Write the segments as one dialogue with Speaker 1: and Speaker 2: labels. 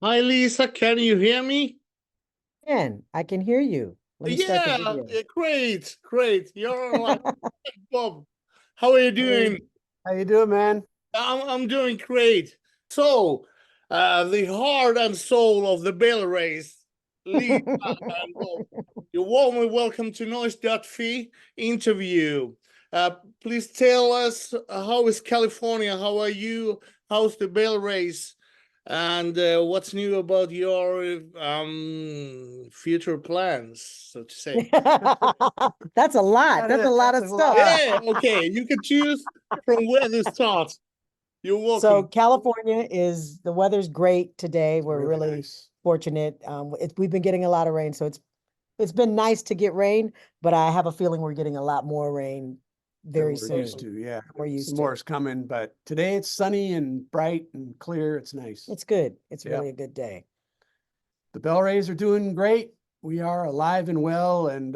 Speaker 1: Hi, Lisa. Can you hear me?
Speaker 2: I can hear you. Let me start the
Speaker 1: Yeah,
Speaker 2: video.
Speaker 1: great, great. You're online, Bob. How are you
Speaker 3: Hey,
Speaker 1: doing?
Speaker 3: how you doing, man?
Speaker 1: I'm doing great. So, the heart and soul of the BellRays, Lisa and Bob. You're warmly welcome to NOISE.FI interview. Uh, please tell us how is California? How are you? How's the BellRays? And what's new about your future plans, so to say?
Speaker 2: That's a lot.
Speaker 3: That
Speaker 2: That's a
Speaker 3: is,
Speaker 2: lot
Speaker 3: that's
Speaker 2: of
Speaker 3: a
Speaker 2: stuff.
Speaker 3: lot.
Speaker 1: Yeah, okay. You can choose from where to start. You're
Speaker 2: So
Speaker 1: welcome.
Speaker 2: California is the weather's great today. We're
Speaker 3: Really
Speaker 2: really
Speaker 3: nice.
Speaker 2: fortunate. We've been getting a lot of rain, so it's been nice to get rain, but I have a feeling we're getting a lot more rain
Speaker 3: That
Speaker 2: very
Speaker 3: we're
Speaker 2: soon.
Speaker 3: used to, yeah.
Speaker 2: We're used
Speaker 3: Some
Speaker 2: to.
Speaker 3: more is coming, but today it's sunny and bright and clear. It's nice.
Speaker 2: It's good. It's
Speaker 3: Yeah.
Speaker 2: really a good day.
Speaker 3: The BellRays are doing great. We are alive and well, and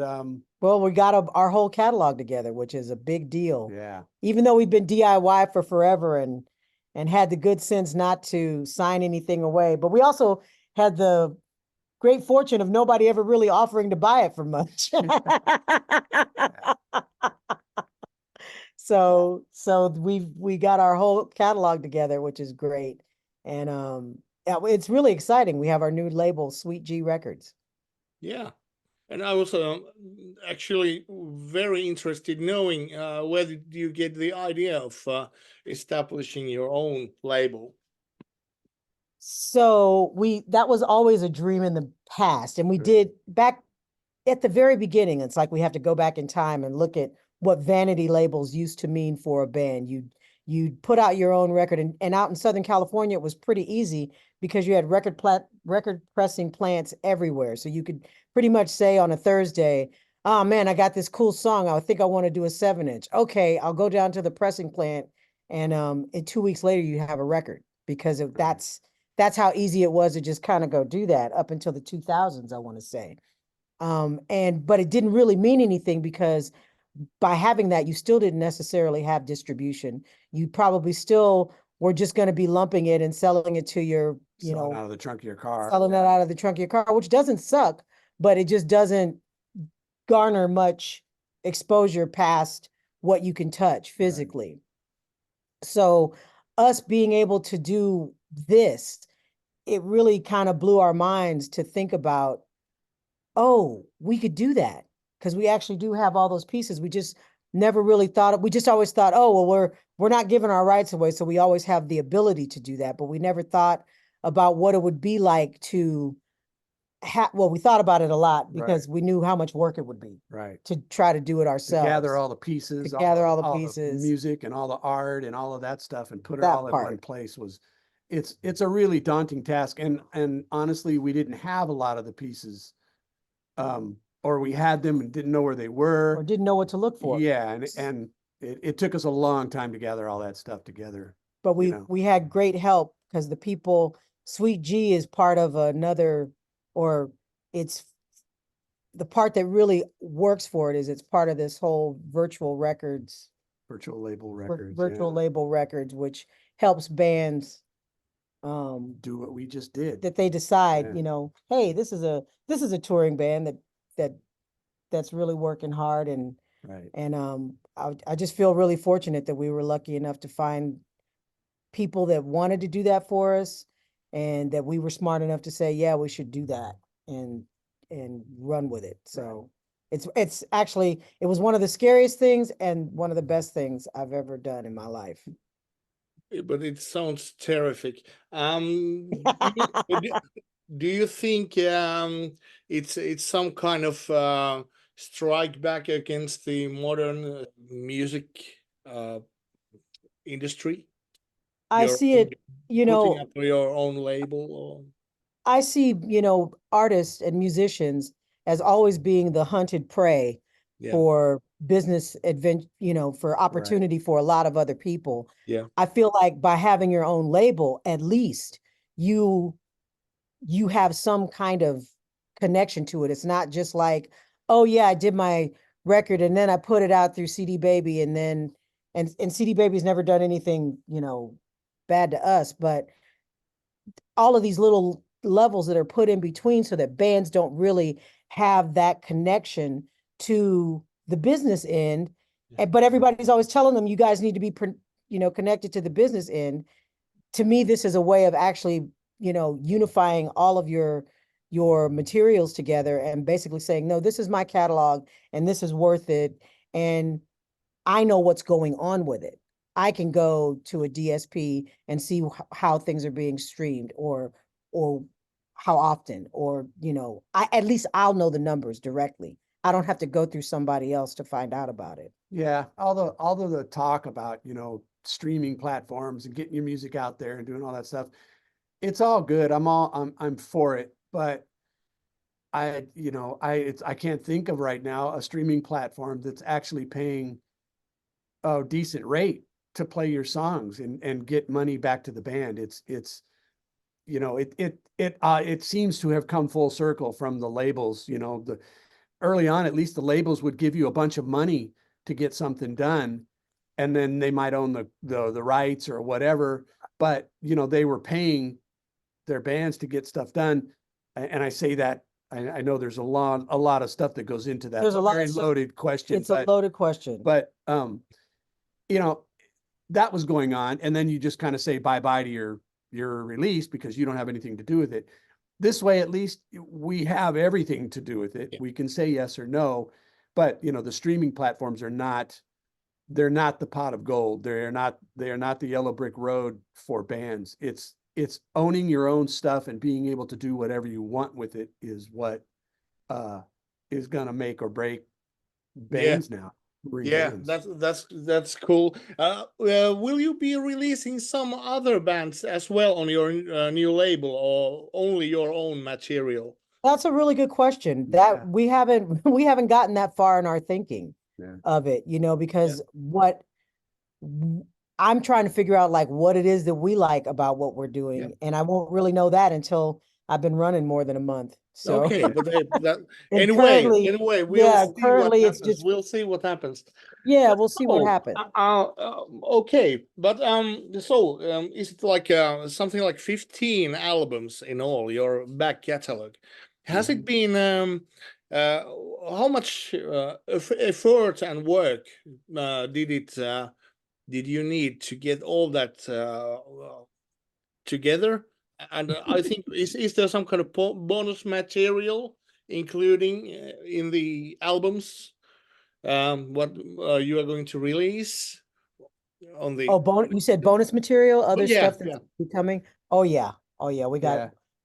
Speaker 2: Well, we got our whole catalog together, which is a big deal.
Speaker 3: yeah,
Speaker 2: Even though we've been DIY for forever and had the good sense not to sign anything away, but we also had the great fortune of nobody ever really offering to buy it for much. So we got our whole catalog together, which is great. And yeah, it's really exciting. We have our new label, Sweet G Records.
Speaker 1: Yeah. And I was actually very interested knowing where did you get the idea of establishing your own label?
Speaker 2: So that was always a dream in the past. And we did back at the very beginning. It's like we have to go back in time and look at what vanity labels used to mean for a band. You'd put out your own record, and out in Southern California, it was pretty easy because you had record pressing plants everywhere. So you could pretty much say on a Thursday, oh man, I got this cool song. I think I want to do a 7-inch. Okay, I'll go down to the pressing plant, and 2 weeks later you have a record because that's how easy it was to just kind of go do that up until the 2000s, I want to say. But it didn't really mean anything because by having that, you still didn't necessarily have distribution. You probably still were just going to be lumping it and selling it to your,
Speaker 3: selling out of the trunk of your car.
Speaker 2: selling that out of the trunk of your car, which doesn't suck, but it just doesn't garner much exposure past what you can touch physically. So us being able to do this, it really kind of blew our minds to think about, oh, we could do that because we actually do have all those pieces. We just never really thought we just always thought, oh, well, we're not giving our rights away, so we always have the ability to do that. But we never thought about what it would be like to well, we thought about it a lot because we knew how much work it would be
Speaker 3: Right.
Speaker 2: to try to do it
Speaker 3: To
Speaker 2: ourselves.
Speaker 3: gather all the pieces,
Speaker 2: To gather all the
Speaker 3: the
Speaker 2: pieces.
Speaker 3: music and all the art and all of that stuff and put it
Speaker 2: That
Speaker 3: all in one
Speaker 2: part.
Speaker 3: place was it's a really daunting task. And honestly, we didn't have a lot of the pieces. Or we had them and didn't know where they were.
Speaker 2: Or didn't know what to look for.
Speaker 3: Yeah, and it took us a long time to gather all that stuff together.
Speaker 2: But we had great help because the people, Sweet G is part of another, or it's the part that really works for it is it's part of this whole virtual records,
Speaker 3: Virtual label records,
Speaker 2: virtual
Speaker 3: yeah.
Speaker 2: label records, which helps bands
Speaker 3: Do what we just did.
Speaker 2: that they decide,
Speaker 3: Yeah.
Speaker 2: hey, this is a touring band that that's really working hard and
Speaker 3: Right.
Speaker 2: I just feel really fortunate that we were lucky enough to find people that wanted to do that for us and that we were smart enough to say, yeah, we should do that and run with it. So it's actually it was one of the scariest things and one of the best things I've ever done in my life.
Speaker 1: But it sounds terrific. Do you think it's some kind of strike back against the modern music uh, industry?
Speaker 2: I
Speaker 1: You're
Speaker 2: see it, you
Speaker 1: putting
Speaker 2: know,
Speaker 1: up your own label, or
Speaker 2: I see, artists and musicians as always being the hunted prey
Speaker 1: yeah,
Speaker 2: for business advent, for
Speaker 3: Right.
Speaker 2: opportunity for a lot of other people.
Speaker 1: yeah,
Speaker 2: I feel like by having your own label, at least you you have some kind of connection to it. It's not just like, oh yeah, I did my record and then I put it out through CD Baby and then and CD Baby's never done anything, bad to us, but all of these little levels that are put in between so that bands don't really have that connection to the business end. But everybody's always telling them, you guys need to be, connected to the business end. To me, this is a way of actually, unifying all of your materials together and basically saying, no, this is my catalog and this is worth it. And I know what's going on with it. I can go to a DSP and see how things are being streamed or how often, or, at least I'll know the numbers directly. I don't have to go through somebody else to find out about it.
Speaker 3: Yeah, although the talk about, streaming platforms and getting your music out there and doing all that stuff, it's all good. I'm for it, but I can't think of right now a streaming platform that's actually paying a decent rate to play your songs and get money back to the band. It seems to have come full circle from the labels. Early on, at least the labels would give you a bunch of money to get something done, and then they might own the rights or whatever, but they were paying their bands to get stuff done. And I say that I know there's a lot of stuff that goes into that.
Speaker 2: There's a lot
Speaker 3: very
Speaker 2: of stuff.
Speaker 3: loaded question.
Speaker 2: It's a loaded question.
Speaker 3: But that was going on, and then you just kind of say bye-bye to your release because you don't have anything to do with it. This way, at least we have everything to do with it.
Speaker 1: Yeah.
Speaker 3: We can say yes or no, but the streaming platforms they're not the pot of gold. They are not the yellow brick road for bands. It's owning your own stuff and being able to do whatever you want with it is what is going to make or break bands now.
Speaker 1: Yeah,
Speaker 3: Bands.
Speaker 1: that's cool. Will you be releasing some other bands as well on your new label, or only your own material?
Speaker 2: That's a really good question. That we haven't gotten that far in our thinking of it, because what I'm trying to figure out, like, what it is that we like about what we're doing, and I won't really know that until I've been running more than a month. So
Speaker 1: okay, but anyway,
Speaker 2: currently it's just
Speaker 1: we'll see what happens.
Speaker 2: We'll see what happens.
Speaker 1: Okay, but is it like something like 15 albums in all, your back catalog? Has it been how much effort and work did you need to get all that together? And I think is there some kind of bonus material including in the albums what you are going to release on the
Speaker 2: you said bonus material, other
Speaker 1: yeah,
Speaker 2: stuff that's becoming.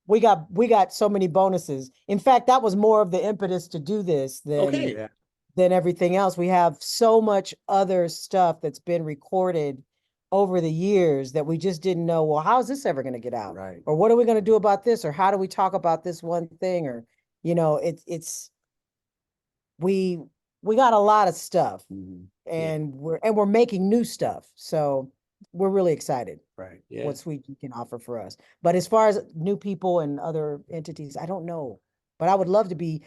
Speaker 2: We got so many bonuses. In fact, that was more of the impetus to do this than everything else. We have so much other stuff that's been recorded over the years that we just didn't know, well, how is this ever going to get out?
Speaker 3: Right.
Speaker 2: Or what are we going to do about this? Or how do we talk about this one thing? Or, we got a lot of stuff, and we're making new stuff. So we're really excited.
Speaker 3: Right.
Speaker 2: What Sweet can offer for us. But as far as new people and other entities, I don't know. But I would love to be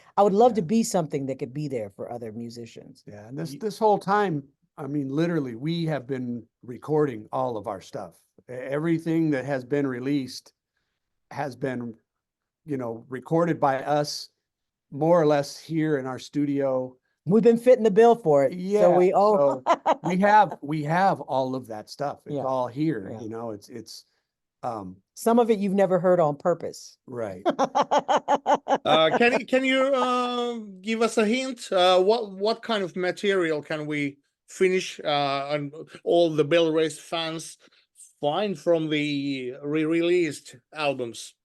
Speaker 2: something that could be there for other musicians.
Speaker 3: Yeah. And this whole time, I mean, literally, we have been recording all of our stuff. Everything that has been released has been, recorded by us more or less here in our studio.
Speaker 2: We've been fitting the bill for it.
Speaker 3: Yeah.
Speaker 2: So we own.
Speaker 3: So we have all of that stuff. It's all here.
Speaker 2: Yeah.
Speaker 3: It's
Speaker 2: some of it you've never heard on purpose.
Speaker 3: Right.
Speaker 1: Can you give us a hint? What kind of material can we finish and all the BellRays fans find from the re-released albums?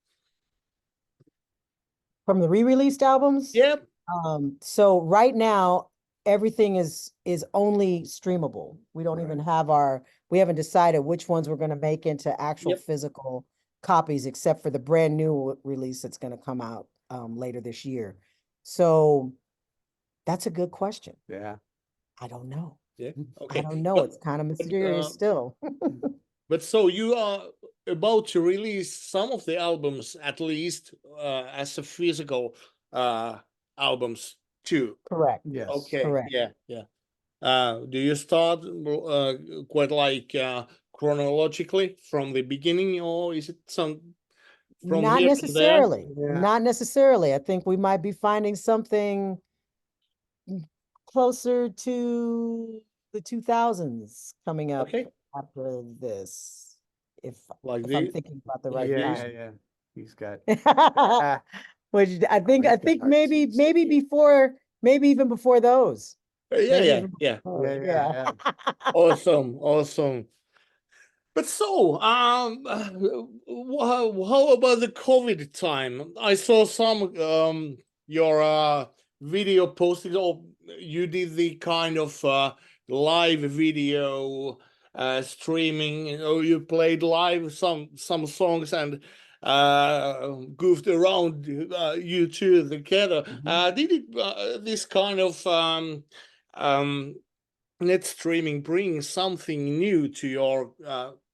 Speaker 2: From the re-released albums?
Speaker 1: Yep.
Speaker 2: So right now everything is only streamable. We don't even have we haven't decided which ones we're going to make into actual physical copies, except for the brand new release that's going to come out later this year. So that's a good question.
Speaker 3: Yeah.
Speaker 2: I don't know.
Speaker 1: Yeah. Okay.
Speaker 2: I don't know. It's kind of mysterious still.
Speaker 1: But so you are about to release some of the albums, at least as a physical albums too.
Speaker 2: Correct.
Speaker 3: Yes.
Speaker 1: Okay.
Speaker 2: Correct.
Speaker 1: Yeah. Do you start quite like chronologically from the beginning, or is it some from
Speaker 2: Not
Speaker 1: here to there?
Speaker 2: necessarily.
Speaker 3: Yeah.
Speaker 2: Not necessarily. I think we might be finding something closer to the 2000s coming up
Speaker 1: Okay,
Speaker 2: after this, if
Speaker 1: like
Speaker 2: I'm
Speaker 1: the
Speaker 2: thinking about the
Speaker 1: like
Speaker 2: right
Speaker 3: Yeah,
Speaker 1: these.
Speaker 3: yeah,
Speaker 2: time.
Speaker 3: yeah. He's got
Speaker 2: Which I think
Speaker 3: He's got
Speaker 2: maybe before, maybe even before those.
Speaker 1: Yeah,
Speaker 2: Maybe
Speaker 1: yeah,
Speaker 2: even
Speaker 1: yeah.
Speaker 2: before,
Speaker 3: yeah,
Speaker 2: yeah.
Speaker 3: yeah.
Speaker 1: Awesome, awesome. But so, how about the COVID time? I saw some your video posting, or you did the kind of live video streaming, or you played live some songs and goofed around you two together.
Speaker 3: Mhm.
Speaker 1: Did it this kind of um, net streaming bring something new to your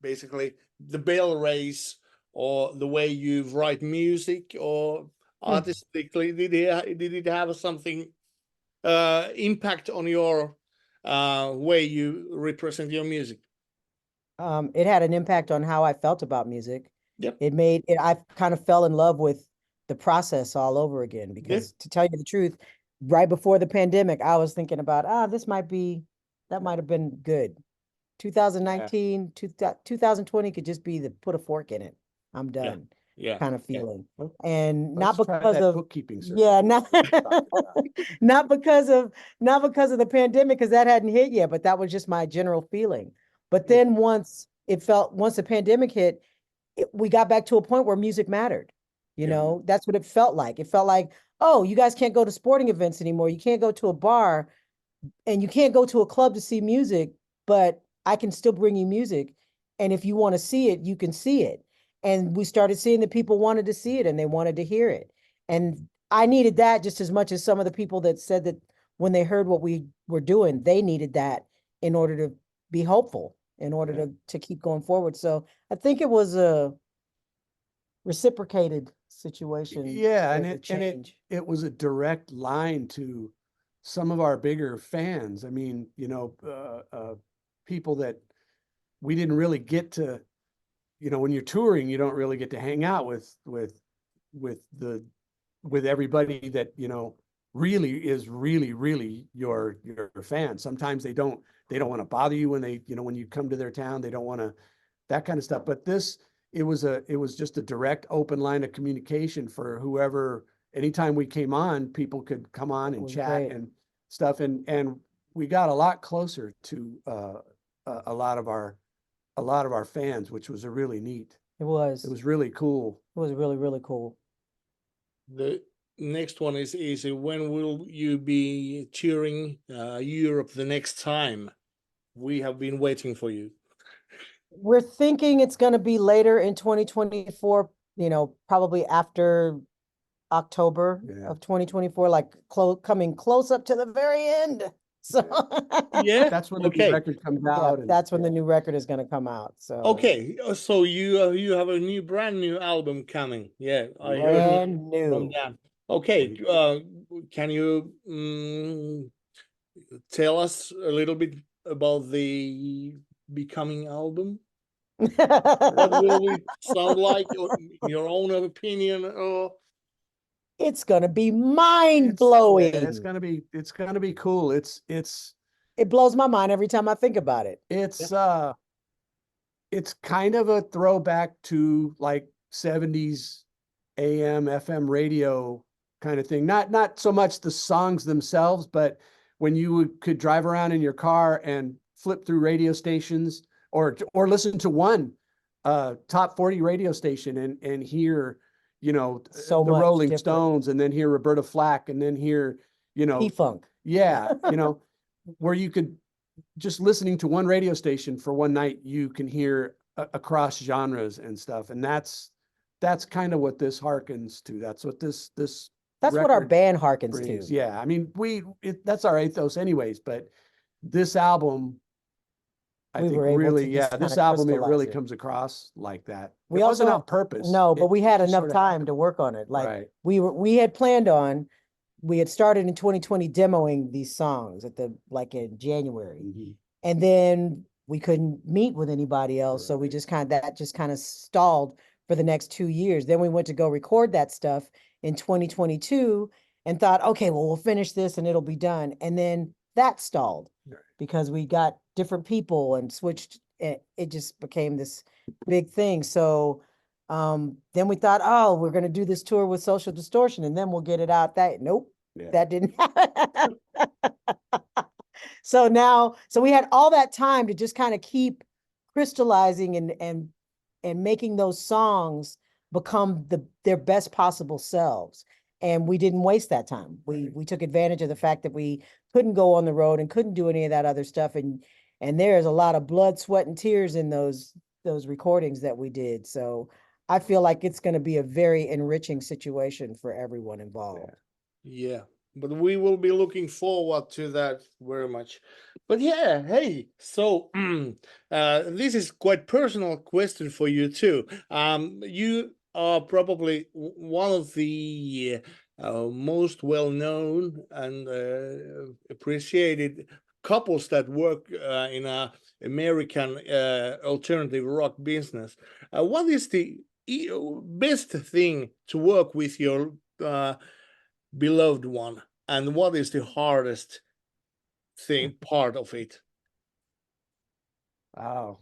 Speaker 1: basically the BellRays or the way you write music or artistically? Did it have something impact on your way you represent your music?
Speaker 2: It had an impact on how I felt about music.
Speaker 1: Yep.
Speaker 2: I kind of fell in love with the process all over again,
Speaker 1: Yep.
Speaker 2: because to tell you the truth, right before the pandemic, I was thinking about, that might have been good. 2019, 2020 could just be the put a fork in it. I'm
Speaker 1: Yeah.
Speaker 2: done
Speaker 1: Yeah.
Speaker 2: kind of
Speaker 1: Yeah.
Speaker 2: feeling. And
Speaker 3: Let's
Speaker 2: not
Speaker 3: try
Speaker 2: because
Speaker 3: that
Speaker 2: of,
Speaker 3: bookkeeping service.
Speaker 2: yeah, not,
Speaker 3: Talking about.
Speaker 2: not because of the pandemic, because that hadn't hit yet, but that was just my general feeling. But
Speaker 3: Yeah.
Speaker 2: then once the pandemic hit, we got back to a point where music mattered. You
Speaker 3: Yeah.
Speaker 2: know, that's what it felt like. It felt like, oh, you guys can't go to sporting events anymore. You can't go to a bar and you can't go to a club to see music, but I can still bring you music. And if you want to see it, you can see it. And we started seeing that people wanted to see it and they wanted to hear it. And I needed that just as much as some of the people that said that when they heard what we were doing, they needed that in order to be hopeful, in order
Speaker 3: Yeah.
Speaker 2: to keep going forward. So I think it was a reciprocated situation,
Speaker 3: Yeah, and
Speaker 2: the
Speaker 3: it
Speaker 2: change.
Speaker 3: it was a direct line to some of our bigger fans. I mean, people that we didn't really get to, when you're touring, you don't really get to hang out with the with everybody that, really is really your fan. Sometimes they don't want to bother you when when you come to their town, they don't want to, that kind of stuff. But it was just a direct open line of communication for whoever. Anytime we came on, people could come on
Speaker 2: It
Speaker 3: and
Speaker 2: was
Speaker 3: chat
Speaker 2: great.
Speaker 3: and stuff. And we got a lot closer to a lot of our fans, which was a really neat.
Speaker 2: It was.
Speaker 3: It was really cool.
Speaker 2: It was really, really cool.
Speaker 1: The next one is easy. When will you be touring Europe the next time? We have been waiting for you.
Speaker 2: We're thinking it's going to be later in 2024, probably after October
Speaker 3: Yeah.
Speaker 2: of 2024, like coming close up to the very end. So
Speaker 1: Yeah.
Speaker 3: That's when the new
Speaker 1: Okay.
Speaker 3: record comes
Speaker 2: yeah,
Speaker 3: out. And
Speaker 2: that's when the new record is going to come out. So
Speaker 1: Okay. So you have a brand new album coming. Yeah, I heard
Speaker 2: brand
Speaker 1: from
Speaker 2: new.
Speaker 1: that. Okay. Can you tell us a little bit about the becoming album? What will it sound like? In your own opinion, or
Speaker 2: It's going to be mind
Speaker 3: it's
Speaker 2: blowing.
Speaker 3: gonna be cool.
Speaker 2: It blows my mind every time I think about it.
Speaker 3: It's kind of a throwback to like 70s AM, FM radio kind of thing. Not so much the songs themselves, but when you could drive around in your car and flip through radio stations or listen to one top 40 radio station and hear,
Speaker 2: So
Speaker 3: the
Speaker 2: much
Speaker 3: Rolling
Speaker 2: different.
Speaker 3: Stones, and then hear Roberta Flack, and then hear,
Speaker 2: P-Funk.
Speaker 3: yeah, where you could, just listening to one radio station for one night, you can hear across genres and stuff. And that's kind of what this harkens to. That's what this
Speaker 2: That's what our
Speaker 3: record
Speaker 2: band harkens
Speaker 3: brings.
Speaker 2: to.
Speaker 3: Yeah. I mean, that's our ethos anyways, but this album, I
Speaker 2: We
Speaker 3: think
Speaker 2: were able to
Speaker 3: really,
Speaker 2: just
Speaker 3: this
Speaker 2: kinda
Speaker 3: album, it really
Speaker 2: crystallize it.
Speaker 3: comes across like that.
Speaker 2: We
Speaker 3: It wasn't
Speaker 2: also,
Speaker 3: on purpose.
Speaker 2: no, but we had
Speaker 3: just
Speaker 2: enough
Speaker 3: sort of
Speaker 2: time
Speaker 3: happened.
Speaker 2: to work on it. Like
Speaker 3: Right.
Speaker 2: we had planned on, we had started in 2020 demoing these songs in January.
Speaker 3: Mhm.
Speaker 2: And then we couldn't meet with anybody else. So we
Speaker 3: Right.
Speaker 2: just kind of stalled for the next 2 years. Then we went to go record that stuff in 2022 and thought, okay, well, we'll finish this and it'll be done. And then that stalled because we got different people and switched. It just became this big thing. So then we thought, oh, we're going to do this tour with Social Distortion and then we'll get it out. Nope, that didn't happen. So we had all that time to just kind of keep crystallizing and making those songs become their best possible selves. And we didn't waste that time. We took advantage of the fact that we couldn't go on the road and couldn't do any of that other stuff. And there's a lot of blood, sweat, and tears in those recordings that we did. So I feel like it's going to be a very enriching situation for everyone involved.
Speaker 1: Yeah, but we will be looking forward to that very much. But yeah, hey, so this is quite personal question for you too. You are probably one of the most well-known and appreciated couples that work in a American alternative rock business. What is the best thing to work with your beloved one, and what is the hardest part of it?
Speaker 3: Wow.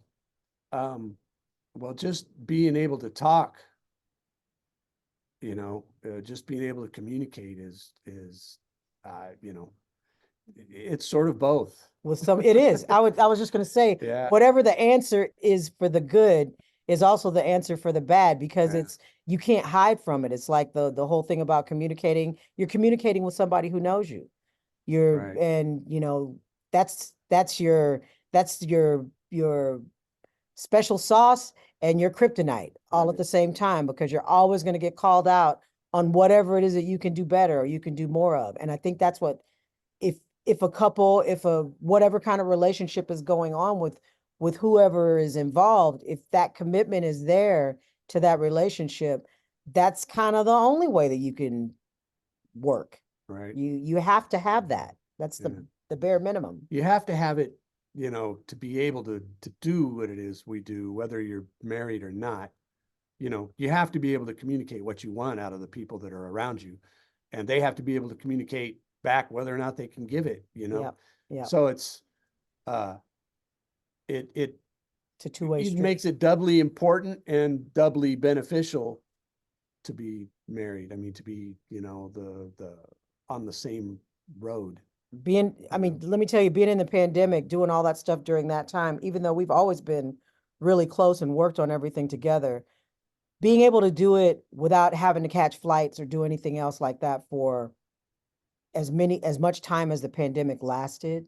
Speaker 3: Well, just being able to talk, just being able to communicate is it's sort of both.
Speaker 2: It is. I was just going to say, whatever the answer is for the good is also the answer for the bad, because you can't hide from it. It's like the whole thing about communicating. You're communicating with somebody who knows you. And that's your special sauce and your kryptonite all at the same time, because you're always going to get called out on whatever it is that you can do better or you can do more of. And I think that's what, if a couple, whatever kind of relationship is going on with whoever is involved, if that commitment is there to that relationship, that's kind of the only way that you can work.
Speaker 3: Right.
Speaker 2: You have to have that. That's the bare minimum.
Speaker 3: You have to have it, to be able to do what it is we do, whether you're married or not. You have to be able to communicate what you want out of the people that are around you, and they have to be able to communicate back whether or not they can give it.
Speaker 2: Yeah.
Speaker 3: So it's
Speaker 2: it's a two-way street.
Speaker 3: It makes it doubly important and doubly beneficial to be married. I mean, to be the on the same road.
Speaker 2: Let me tell you, being in the pandemic, doing all that stuff during that time, even though we've always been really close and worked on everything together, being able to do it without having to catch flights or do anything else like that for as much time as the pandemic lasted,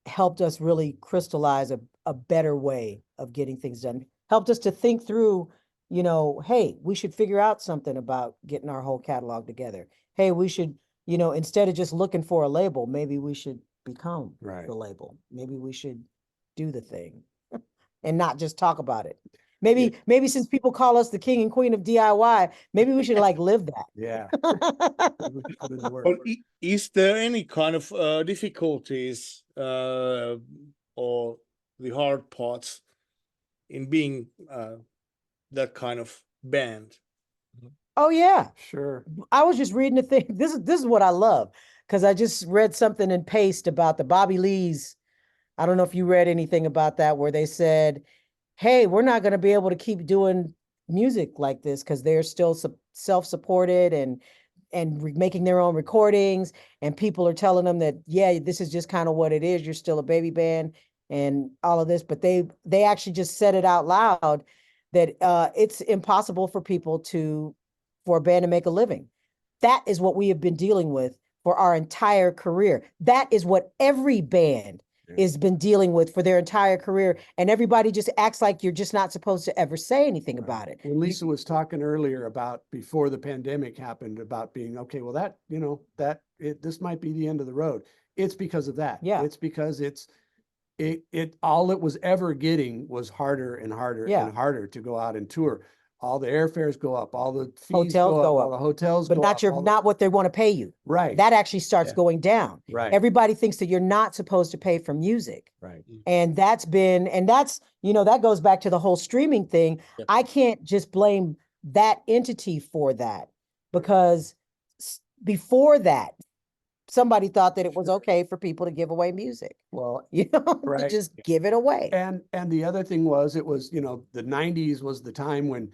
Speaker 2: helped us really crystallize a better way of getting things done. Helped us to think through, hey, we should figure out something about getting our whole catalog together. Hey, we should, instead of just looking for a label, maybe we should become the label. Maybe we should do the thing and not just talk about it. Maybe since people call us the king and queen of DIY, maybe we should live that.
Speaker 3: Yeah.
Speaker 1: But is there any kind of difficulties or the hard parts in being that kind of band?
Speaker 2: Oh yeah,
Speaker 3: sure.
Speaker 2: I was just reading the thing. This is what I love, because I just read something in Paste about the Bobby Lees. I don't know if you read anything about that, where they said, hey, we're not going to be able to keep doing music like this because they're still self-supported and making their own recordings, and people are telling them that, yeah, this is just kind of what it is. You're still a baby band and all of this, but they actually just said it out loud that it's impossible for a band to make a living. That is what we have been dealing with for our entire career. That is what every band has been dealing with for their entire career, and everybody just acts like you're just not supposed to ever say anything about it.
Speaker 3: When Lisa was talking earlier about before the pandemic happened about being okay, well, this might be the end of the road. It's because of that.
Speaker 2: Yeah.
Speaker 3: It's because all it was ever getting was harder and harder and harder to go out and tour. all the airfares go up, all the fees
Speaker 2: Hotels
Speaker 3: go up,
Speaker 2: go
Speaker 3: all
Speaker 2: up,
Speaker 3: the hotels
Speaker 2: but
Speaker 3: go
Speaker 2: not
Speaker 3: up.
Speaker 2: your, not what they want to pay you.
Speaker 3: Right,
Speaker 2: That actually starts
Speaker 1: Yeah.
Speaker 2: going down.
Speaker 3: right,
Speaker 2: Everybody thinks that you're not supposed to pay for music.
Speaker 3: right.
Speaker 2: And that's been, and that's, you know, that goes back to the whole streaming thing.
Speaker 1: Yep.
Speaker 2: I can't just blame that entity for that, because before that, somebody thought that it was okay for people to give away music,
Speaker 3: Well,
Speaker 2: you know, to
Speaker 3: right.
Speaker 2: just give it away.
Speaker 3: And the other thing was, it was, you know, the 90s was the time when,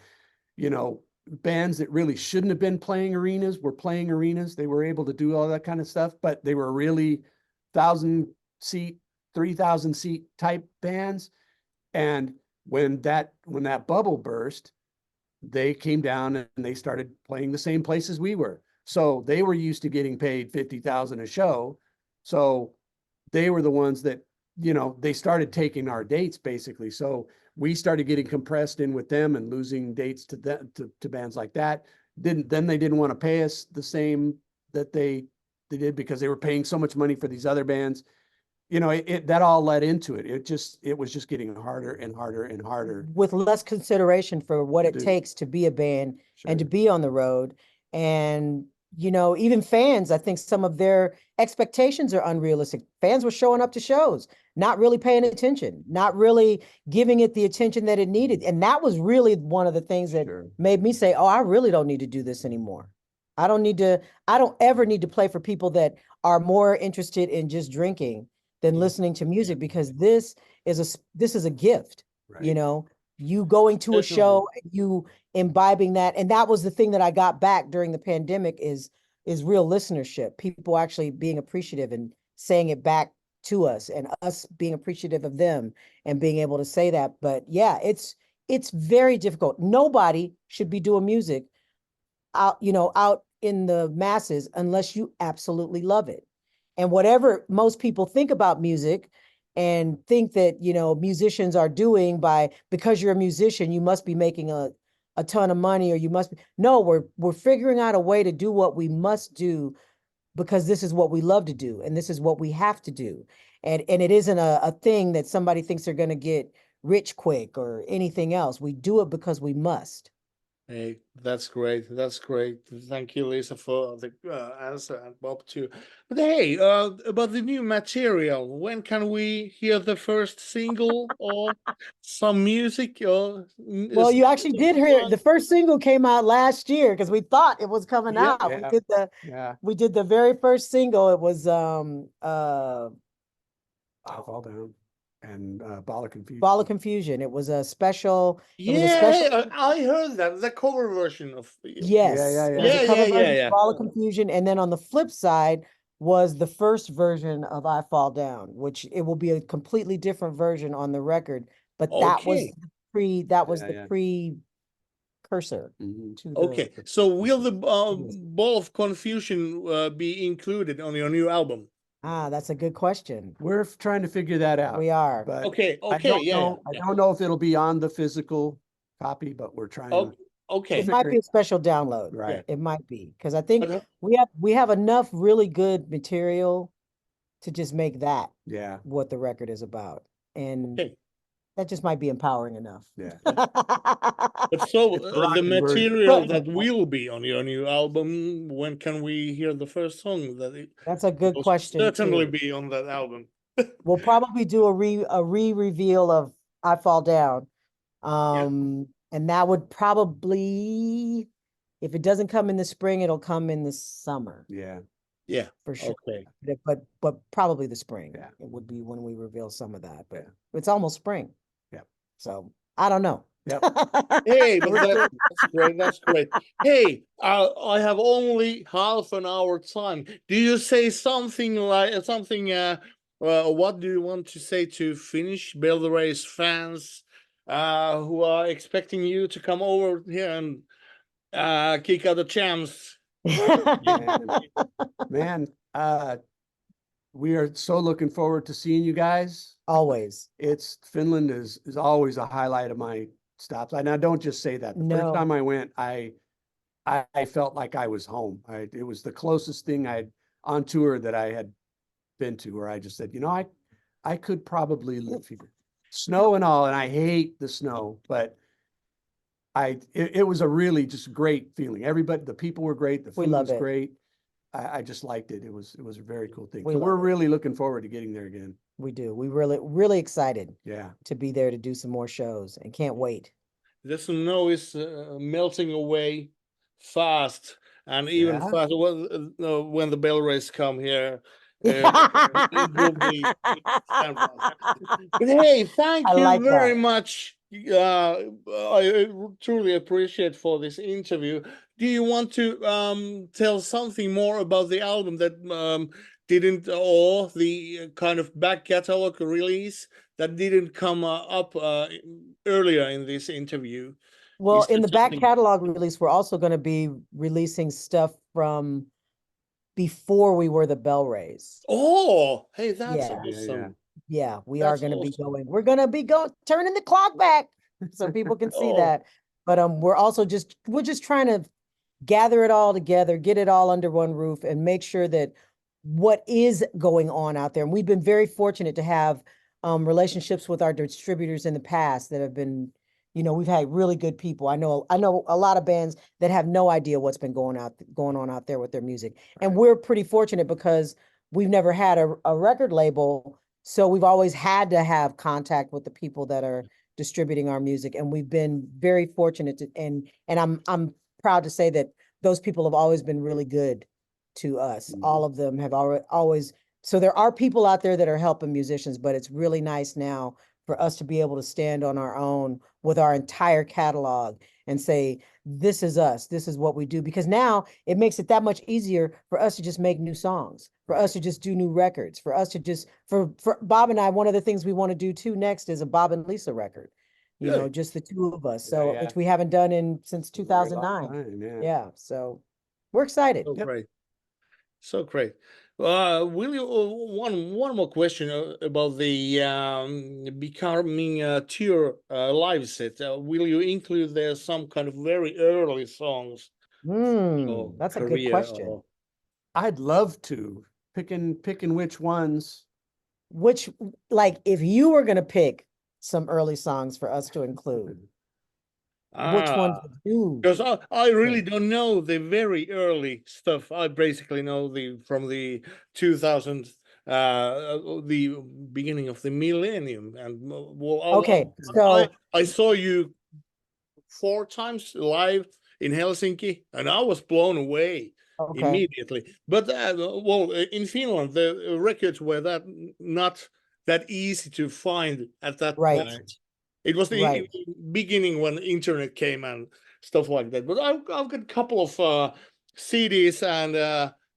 Speaker 3: you know, bands that really shouldn't have been playing arenas were playing arenas. They were able to do all that kind of stuff, but they were really 1,000-seat, 3,000-seat type bands. And when that bubble burst, they came down and they started playing the same places we were. So they were used to getting paid 50,000 a show. So they were the ones that, you know, they started taking our dates basically. So we started getting compressed in with them and losing dates to them, to bands like that. Then they didn't want to pay us the same that they did, because they were paying so much money for these other bands. You know, that all led into it. It was just getting harder and harder and harder.
Speaker 2: With less consideration for what
Speaker 3: To
Speaker 2: it
Speaker 3: do.
Speaker 2: takes to be a band and to
Speaker 3: Sure.
Speaker 2: be on the road. And, you know, even fans, I think some of their expectations are unrealistic. Fans were showing up to shows, not really paying attention, not really giving it the attention that it needed. And that was really one of the things that
Speaker 3: Sure.
Speaker 2: made me say, oh, I really don't need to do this anymore. I don't ever need to play for people that are more interested in just drinking than listening to music, because this is a gift. You
Speaker 3: Right.
Speaker 2: know, you going to a
Speaker 1: Definitely.
Speaker 2: show, you imbibing that. And that was the thing that I got back during the pandemic is real listenership, people actually being appreciative and saying it back to us, and us being appreciative of them and being able to say that. But yeah, it's very difficult. Nobody should be doing music out, you know, out in the masses unless you absolutely love it. And whatever most people think about music and think that, you know, musicians are doing because you're a musician, you must be making a ton of money, or you must be, no, we're figuring out a way to do what we must do because this is what we love to do and this is what we have to do. And it isn't a thing that somebody thinks they're going to get rich quick or anything else. We do it because we must.
Speaker 1: Hey, that's great. That's great. Thank you, Lisa, for the answer, and Bob too. But hey, about the new material, when can we hear the first single or some music? Or
Speaker 2: Well, you actually did hear the first single came out last year because we thought it was coming
Speaker 1: Yep.
Speaker 2: out.
Speaker 3: Yeah.
Speaker 2: We did the very first single. It was
Speaker 3: I Fall Down and Ball of Confusion.
Speaker 2: Ball of Confusion. It was a special. It was a
Speaker 1: Yeah,
Speaker 2: special.
Speaker 1: I heard that the cover version of.
Speaker 2: Yes.
Speaker 3: Yeah.
Speaker 2: It was a
Speaker 1: Yeah,
Speaker 2: cover
Speaker 1: yeah,
Speaker 2: version of
Speaker 1: yeah.
Speaker 2: Ball of Confusion, and then on the flip side was the first version of I Fall Down, which it will be a completely different version on the record. But that was
Speaker 1: Okay.
Speaker 3: Yeah.
Speaker 2: precursor
Speaker 3: Mhm.
Speaker 2: to
Speaker 1: Okay.
Speaker 2: the.
Speaker 1: So will the Ball of Confusion be included on your new album?
Speaker 2: Ah, that's a good question.
Speaker 3: We're trying to figure that out.
Speaker 2: We are.
Speaker 3: But
Speaker 1: Okay.
Speaker 3: I
Speaker 1: Okay.
Speaker 3: don't
Speaker 1: Yeah.
Speaker 3: know.
Speaker 1: Yeah.
Speaker 3: I don't know if it'll be on the physical copy, but we're trying.
Speaker 1: Oh, okay.
Speaker 2: It might be a special download.
Speaker 3: Right.
Speaker 2: It might be, because I think
Speaker 1: But,
Speaker 2: we have enough really good material to just make that
Speaker 3: Yeah.
Speaker 2: what the record is about. And
Speaker 1: okay.
Speaker 2: that just might be empowering enough.
Speaker 3: Yeah.
Speaker 1: But so
Speaker 3: It's rock
Speaker 1: the
Speaker 3: and word.
Speaker 1: material that will be on your new album, when can we hear the first song that it
Speaker 2: That's a good
Speaker 1: will
Speaker 2: question
Speaker 1: certainly
Speaker 2: too.
Speaker 1: be on that album?
Speaker 2: We'll probably do a re-reveal of I Fall Down. And that would probably, if it doesn't come in the spring, it'll come in the summer
Speaker 3: Yeah.
Speaker 1: Yeah.
Speaker 2: for sure.
Speaker 1: Okay.
Speaker 2: But probably the spring.
Speaker 3: Yeah.
Speaker 2: It would be when we reveal some of that, but
Speaker 3: Yeah.
Speaker 2: it's almost spring.
Speaker 3: Yeah.
Speaker 2: So I don't know.
Speaker 3: Yep.
Speaker 1: Hey, but that's great. That's great. Hey, I have only half an hour time. Do you say something like something? What do you want to say to Finnish BellRays fans who are expecting you to come over here and kick out the champs?
Speaker 3: Man, we are so looking forward to seeing you guys.
Speaker 2: Always.
Speaker 3: Finland is always a highlight of my stops. And I don't just say that. The first
Speaker 2: No.
Speaker 3: time I went, I felt like I was home. It was the closest thing on tour that I had been to, where I just said, you know, I could probably live here. Snow and all, and I hate the snow, but it was a really just great feeling. Everybody, the people were great. The
Speaker 2: We
Speaker 3: food
Speaker 2: love
Speaker 3: was
Speaker 2: it.
Speaker 3: great. I just liked it. It was a very cool thing.
Speaker 2: We
Speaker 3: So we're
Speaker 2: love it.
Speaker 3: really looking forward to getting there again.
Speaker 2: We do. We really excited
Speaker 3: Yeah.
Speaker 2: to be there to do some more shows and can't wait.
Speaker 1: The snow is melting away fast, and even
Speaker 3: Yeah.
Speaker 1: faster when the BellRays come here. It will be fantastic. But hey, thank
Speaker 2: I
Speaker 1: you
Speaker 2: like
Speaker 1: very
Speaker 2: that.
Speaker 1: much. I truly appreciate for this interview. Do you want to tell something more about the album that didn't, or the kind of back catalog release that didn't come up earlier in this interview?
Speaker 2: Well,
Speaker 1: Is
Speaker 2: in
Speaker 1: there
Speaker 2: the back
Speaker 1: something?
Speaker 2: catalog release, we're also going to be releasing stuff from before we were the BellRays.
Speaker 1: Oh, hey, that's
Speaker 2: Yeah.
Speaker 1: awesome.
Speaker 2: Yeah, we are
Speaker 1: That's
Speaker 2: going to be
Speaker 1: awesome.
Speaker 2: going. We're going to be turning the clock back so people can see
Speaker 1: Oh,
Speaker 2: that. But we're just trying to gather it all together, get it all under one roof, and make sure that what is going on out there. And we've been very fortunate to have relationships with our distributors in the past that have been, we've had really good people. I know a lot of bands that have no idea what's been going on out there with their music. And we're pretty fortunate because we've never had a record label. So we've always had to have contact with the people that are distributing our music. And we've been very fortunate and I'm proud to say that those people have always been really good to us.
Speaker 3: Mhm.
Speaker 2: All of them have always. So there are people out there that are helping musicians, but it's really nice now for us to be able to stand on our own with our entire catalog and say, this is us, this is what we do. Because now it makes it that much easier for us to just make new songs, for us to just do new records, for us to just, for Bob and I, one of the things we want to do too next is a Bob and Lisa record.
Speaker 1: good.
Speaker 2: Just the two of us.
Speaker 3: Yeah,
Speaker 2: So,
Speaker 3: yeah.
Speaker 2: which we haven't done since
Speaker 3: A very long
Speaker 2: 2009.
Speaker 3: time, yeah.
Speaker 2: Yeah. So we're excited.
Speaker 1: So
Speaker 3: Yep.
Speaker 1: great. So great. Will you one more question about the becoming a tour live set? Will you include there some kind of very early songs or
Speaker 2: That's a good
Speaker 1: career?
Speaker 2: question.
Speaker 3: I'd love to picking which ones.
Speaker 2: Which, like, if you were going to pick some early songs for us to include, which ones would you?
Speaker 1: Because I really don't know the very early stuff. I basically know from the 2000s, the beginning of the millennium, and
Speaker 2: Okay, so
Speaker 1: I saw you 4 times live in Helsinki, and I was blown away immediately. But in Finland, the records were not that easy to find at that
Speaker 2: right,
Speaker 1: point. It was the beginning when the internet came and stuff like that. But I've got a couple of CDs and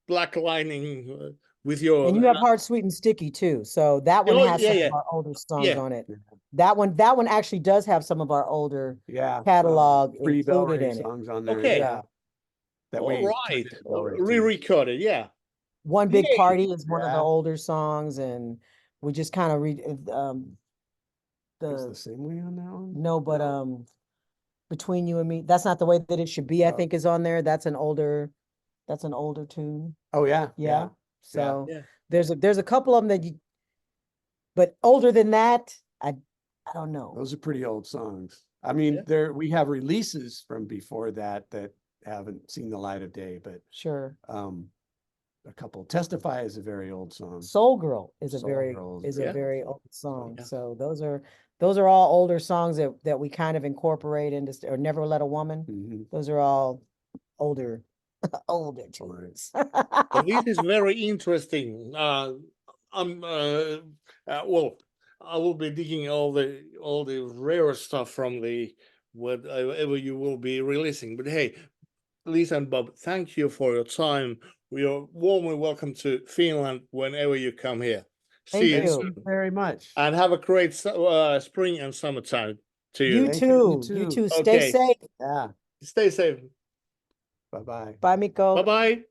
Speaker 1: Black Lining with your.
Speaker 2: and you have Hard, Sweet, and Sticky too. So that one has some of our older songs on it. That one actually does have some of our older catalog included in it.
Speaker 3: Songs on there.
Speaker 1: Okay.
Speaker 3: Yeah. That
Speaker 1: All right. Re-recorded. Yeah.
Speaker 2: One Big Party is one of the older songs, and we just kind of read
Speaker 3: the same way on that one.
Speaker 2: No, but Between You and Me, That's Not the Way That It Should Be, I think is on there. That's an older tune.
Speaker 3: Oh yeah.
Speaker 2: Yeah. So
Speaker 1: Yeah.
Speaker 2: there's a couple of them but older than that, I don't know.
Speaker 3: Those are pretty old songs. I mean, we have releases from before that haven't seen the light of day, but
Speaker 2: sure.
Speaker 3: A couple. Testify is a very old song.
Speaker 2: Soul Girl is a very old song. Yeah. So those are all older songs that we kind of incorporate into, or Never Let a Woman. Mm-hmm. Those are all older tunes.
Speaker 1: Well, this is very interesting. Well, I will be digging all the rare stuff from whatever you will be releasing. But hey, Lisa and Bob, thank you for your time. We are warmly welcome to Finland whenever you come here.
Speaker 2: Thank
Speaker 3: you very much.
Speaker 1: And have a great spring and summertime to you.
Speaker 2: You too. You too. Stay safe.
Speaker 3: Yeah.
Speaker 1: Stay safe.
Speaker 3: Bye-bye.
Speaker 2: Bye, Mikko.
Speaker 1: Bye-bye.